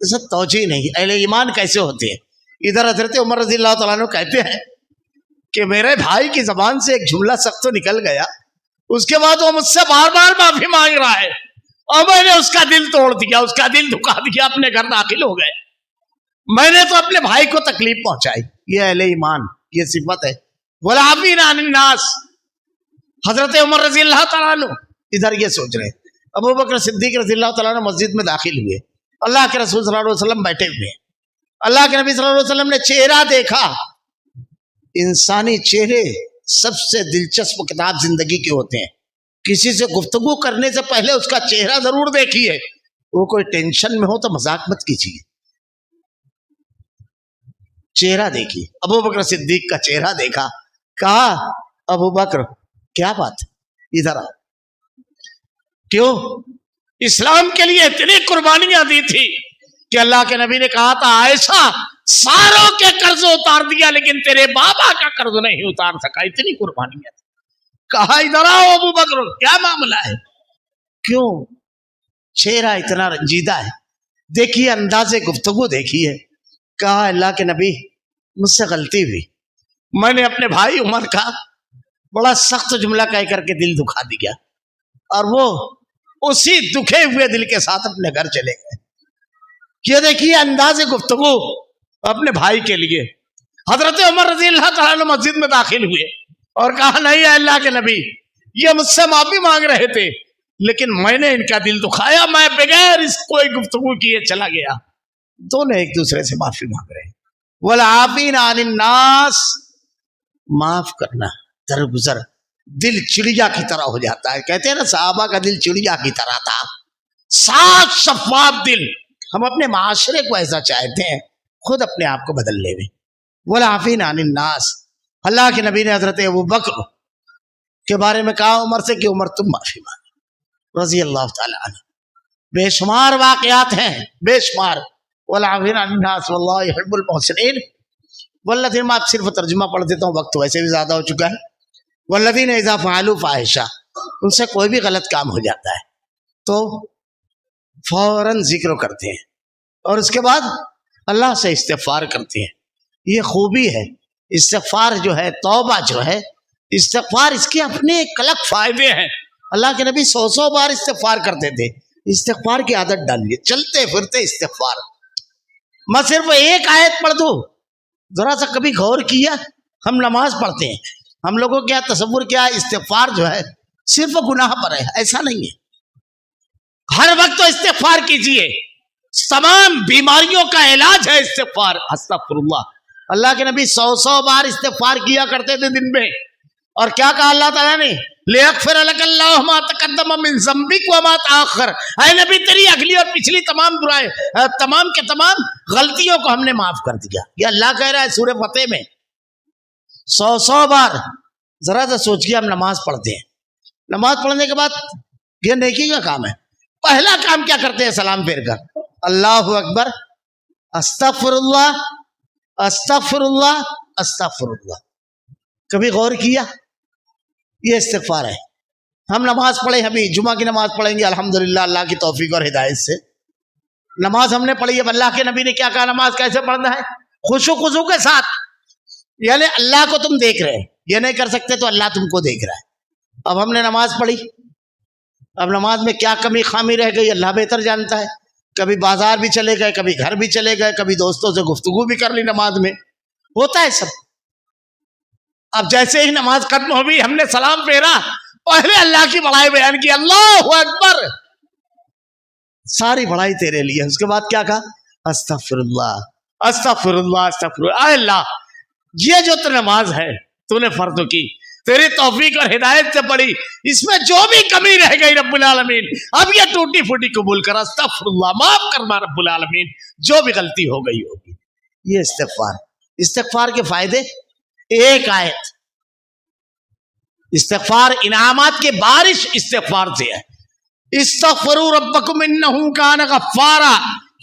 S1: سب توجہ نہیں. اہل ایمان کیسے ہوتے ہیں. ادھر حضرت عمر رضی اللہ تعالیٰ عنہ کہتے ہیں کہ میرے بھائی کی زبان سے ایک جملہ سخت تو نکل گیا, اس کے بعد وہ مجھ سے بار بار معافی مانگ رہا ہے اور میں نے اس کا دل توڑ دیا, اس کا دل دکھا دیا, اپنے گھر داخل ہو گئے. میں نے تو اپنے بھائی کو تکلیف پہنچائی. یہ اہل ایمان, یہ صفت ہے. والعافین عن الناس. حضرت عمر رضی اللہ تعالیٰ عنہ ادھر یہ سوچ رہے. ابو بکر صدیق رضی اللہ تعالیٰ عنہ مسجد میں داخل ہوئے. اللہ کے رسول صلی اللہ علیہ وسلم بیٹھے ہوئے. اللہ کے نبی صلی اللہ علیہ وسلم نے چہرہ دیکھا. انسانی چہرے سب سے دلچسپ کتاب زندگی کے ہوتے ہیں. کسی سے گفتگو کرنے سے پہلے اس کا چہرہ ضرور دیکھیے. وہ کوئی ٹینشن میں ہو تو مذاق مت کیجیے, چہرہ دیکھیے. ابو بکر صدیق کا چہرہ دیکھا, کہا ابو بکر کیا بات, ادھر آؤ. کیوں؟ اسلام کے لیے اتنی قربانیاں دی تھی کہ اللہ کے نبی نے کہا تھا عائشہ ساروں کے قرض اتار دیا لیکن تیرے بابا کا قرض نہیں اتار سکا, اتنی قربانیاں تھی. کہا ادھر آؤ ابو بکر, کیا معاملہ ہے؟ کیوں؟ چہرہ اتنا رنجیدہ ہے. دیکھیے انداز گفتگو دیکھیے. کہا اللہ کے نبی مجھ سے غلطی ہوئی, میں نے اپنے بھائی عمر کا بڑا سخت جملہ کہہ کر کے دل دکھا دیا, اور وہ اسی دکھے ہوئے دل کے ساتھ اپنے گھر چلے گئے. یہ دیکھیے انداز گفتگو اپنے بھائی کے لیے. حضرت عمر رضی اللہ تعالیٰ عنہ مسجد میں داخل ہوئے اور کہا نہیں اے اللہ کے نبی, یہ مجھ سے معافی مانگ رہے تھے لیکن میں نے ان کا دل دکھایا, میں بغیر اس کوئی گفتگو کیے چلا گیا. دونوں ایک دوسرے سے معافی مانگ رہے ہیں. والعافین عن الناس، معاف کرنا، درگزر. دل چڑیا کی طرح ہو جاتا ہے. کہتے ہیں نا صحابہ کا دل چڑیا کی طرح تھا، صاف شفاف دل. ہم اپنے معاشرے کو ایسا چاہتے ہیں، خود اپنے آپ کو بدل لے میں. والعافین عن الناس. اللہ کے نبی نے حضرت ابوبکر کے بارے میں کہا عمر سے کہ عمر تم معافی مانگو، رضی اللہ تعالی عنہ. بے شمار واقعات ہیں، بے شمار. والعافین عن الناس واللہ یحب المحسنین. والذین، میں صرف ترجمہ پڑھ دیتا ہوں، وقت ویسے بھی زیادہ ہو چکا ہے. والذین اذا فعلوا فاحشہ، ان سے کوئی بھی غلط کام ہو جاتا ہے تو فوراً ذکر کرتے ہیں اور اس کے بعد اللہ سے استغفار کرتے ہیں. یہ خوبی ہے استغفار جو ہے، توبہ جو ہے استغفار، اس کے اپنے ایک الگ فائدے ہیں. اللہ کے نبی 100 بار استغفار کرتے تھے. استغفار کی عادت ڈالیے، چلتے پھرتے استغفار. میں صرف ایک آیت پڑھ دوں، ذرا سا کبھی غور کیا؟ ہم نماز پڑھتے ہیں، ہم لوگوں کیا تصور کیا استغفار جو ہے صرف گناہ پر ہے؟ ایسا نہیں ہے. ہر وقت تو استغفار کیجئے، تمام بیماریوں کا علاج ہے استغفار. استغفر اللہ. اللہ کے نبی 100 بار استغفار کیا کرتے تھے دن میں. اور کیا کہا اللہ تعالیٰ نے؟ لِيَغْفِرَ لَكَ اللَّهُ مَا تَقَدَّمَ مِن ذَنبِكَ وَمَا تَأَخَّرَ. اے نبی تیری اگلی اور پچھلی تمام برائے، تمام کے تمام غلطیوں کو ہم نے معاف کر دیا. یہ اللہ کہہ رہا ہے سورہ فتح میں 100 بار. ذرا سا سوچئے، ہم نماز پڑھتے ہیں، نماز پڑھنے کے بعد یہ نیکی کا کام ہے. پہلا کام کیا کرتے ہیں؟ سلام پھیر کر اللہ اکبر، استغفر اللہ، استغفر اللہ، استغفر اللہ. کبھی غور کیا؟ یہ استغفار ہے. ہم نماز پڑھیں، ابھی جمعہ کی نماز پڑھیں گے الحمدللہ اللہ کی توفیق اور ہدایت سے. نماز ہم نے پڑھی ہے، اللہ کے نبی نے کیا کہا نماز کیسے پڑھنا ہے؟ خشوع خضوع کے ساتھ. یعنی اللہ کو تم دیکھ رہے ہیں، یہ نہیں کر سکتے تو اللہ تم کو دیکھ رہا ہے. اب ہم نے نماز پڑھی، اب نماز میں کیا کمی خامی رہ گئی اللہ بہتر جانتا ہے. کبھی بازار بھی چلے گئے، کبھی گھر بھی چلے گئے، کبھی دوستوں سے گفتگو بھی کر لی نماز میں، ہوتا ہے سب. اب جیسے ہی نماز ختم ہوئی، ہم نے سلام پھیرا، پہلے اللہ کی بڑائی بیان کی، اللہ اکبر، ساری بڑائی تیرے لیے. اس کے بعد کیا کہا؟ استغفر اللہ، استغفر اللہ، استغفر اللہ. اے اللہ، یہ جو تو نماز ہے تو نے فرض کی، تیری توفیق اور ہدایت سے پڑھی، اس میں جو بھی کمی رہ گئی رب العالمین اب یہ ٹوٹی پھوٹی قبول کر. استغفر اللہ، معاف کرنا رب العالمین جو بھی غلطی ہو گئی ہوگی. یہ استغفار. استغفار کے فائدے ایک آیت. استغفار انعامات کے بارش استغفار سے ہے. استغفروا ربکم انہ کان غفارا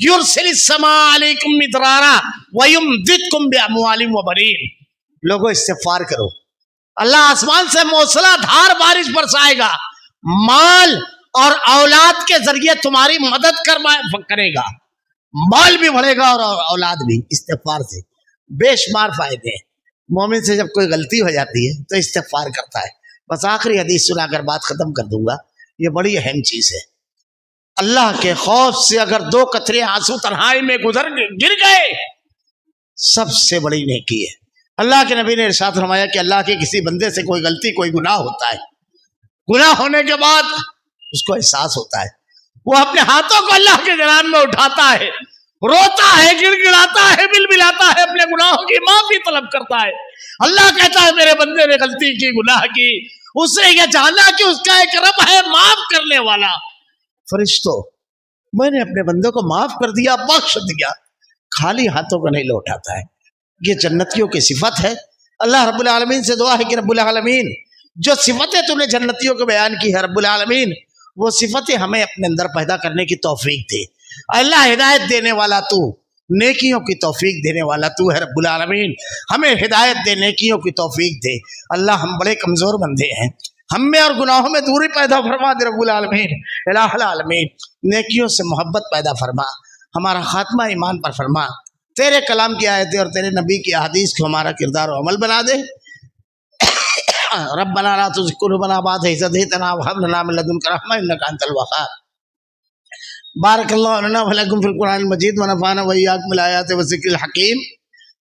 S1: یرسل السماء علیکم مدرارا ویمددکم باموال وبنین. لوگوں استغفار کرو، اللہ آسمان سے موسلا دھار بارش برسائے گا، مال اور اولاد کے ذریعے تمہاری مدد کرے گا. مال بھی بڑھے گا اور اولاد بھی. استغفار سے بے شمار فائدے ہیں. مومن سے جب کوئی غلطی ہو جاتی ہے تو استغفار کرتا ہے. بس آخری حدیث سنا کر بات ختم کر دوں گا، یہ بڑی اہم چیز ہے. اللہ کے خوف سے اگر 2 قطرے آنسو تنہائی میں گر گئے، سب سے بڑی نیکی ہے. اللہ کے نبی نے ارشاد فرمایا کہ اللہ کے کسی بندے سے کوئی غلطی، کوئی گناہ ہوتا ہے، گناہ ہونے کے بعد اس کو احساس ہوتا ہے، وہ اپنے ہاتھوں کو اللہ کے جنان میں اٹھاتا ہے، روتا ہے، گڑ گڑاتا ہے، بلبلاتا ہے، اپنے گناہوں کی معافی طلب کرتا ہے. اللہ کہتا ہے میرے بندے نے غلطی کی، گناہ کی، اس نے یہ جانا کہ اس کا ایک رب ہے معاف کرنے والا. فرشتوں، میں نے اپنے بندوں کو معاف کر دیا، بخش دیا. خالی ہاتھوں کو نہیں لوٹاتا ہے. یہ جنتیوں کی صفت ہے. اللہ رب العالمین سے دعا ہے کہ رب العالمین جو صفتیں تو نے جنتیوں کو بیان کی ہے، رب العالمین وہ صفتیں ہمیں اپنے اندر پیدا کرنے کی توفیق دے. اللہ ہدایت دینے والا تو، نیکیوں کی توفیق دینے والا تو ہے رب العالمین. ہمیں ہدایت دے، نیکیوں کی توفیق دے. اللہ ہم بڑے کمزور بندے ہیں، ہم میں اور گناہوں میں دوری پیدا فرما دے رب العالمین. الہ العالمین نیکیوں سے محبت پیدا فرما، ہمارا خاتمہ ایمان پر فرما. تیرے کلام کی آیتیں اور تیرے نبی کی احادیث کو ہمارا کردار و عمل بنا دے. ربنا لا تزغ قلوبنا بعد إذ هديتنا وهب لنا من لدنك رحمة إنك أنت الوهاب. بارك الله لنا ولكم في القرآن المجيد ونفعنا وإياكم بالآيات والذكر الحكيم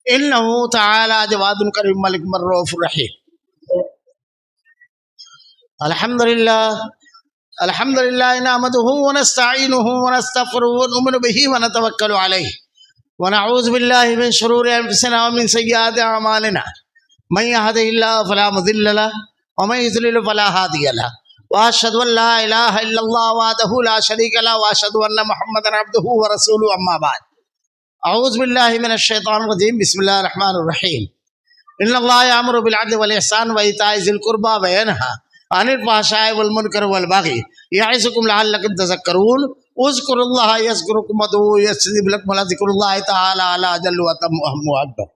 S1: إنه تعالى جواد كريم ملك رؤوف رحيم. الحمد لله نحمده ونستعينه ونستغفره ونؤمن به ونتوكل عليه ونعوذ بالله من شرور أنفسنا ومن سيئات أعمالنا من يهده الله فلا مضل له ومن يضلل فلا هادي له وأشهد أن لا إله إلا الله وحده لا شريك له وأشهد أن محمدا عبده ورسوله أما بعد أعوذ بالله من الشيطان الرجيم بسم الله الرحمن الرحيم إن الله يأمر بالعدل والإحسان وإيتاء ذي القربى وينهى عن الفحشاء والمنكر والبغي يعظكم لعلكم تذكرون اذكروا الله يذكركم وادعوه يستجب لكم ولذكر الله تعالى على أجل وأتم وأكبر.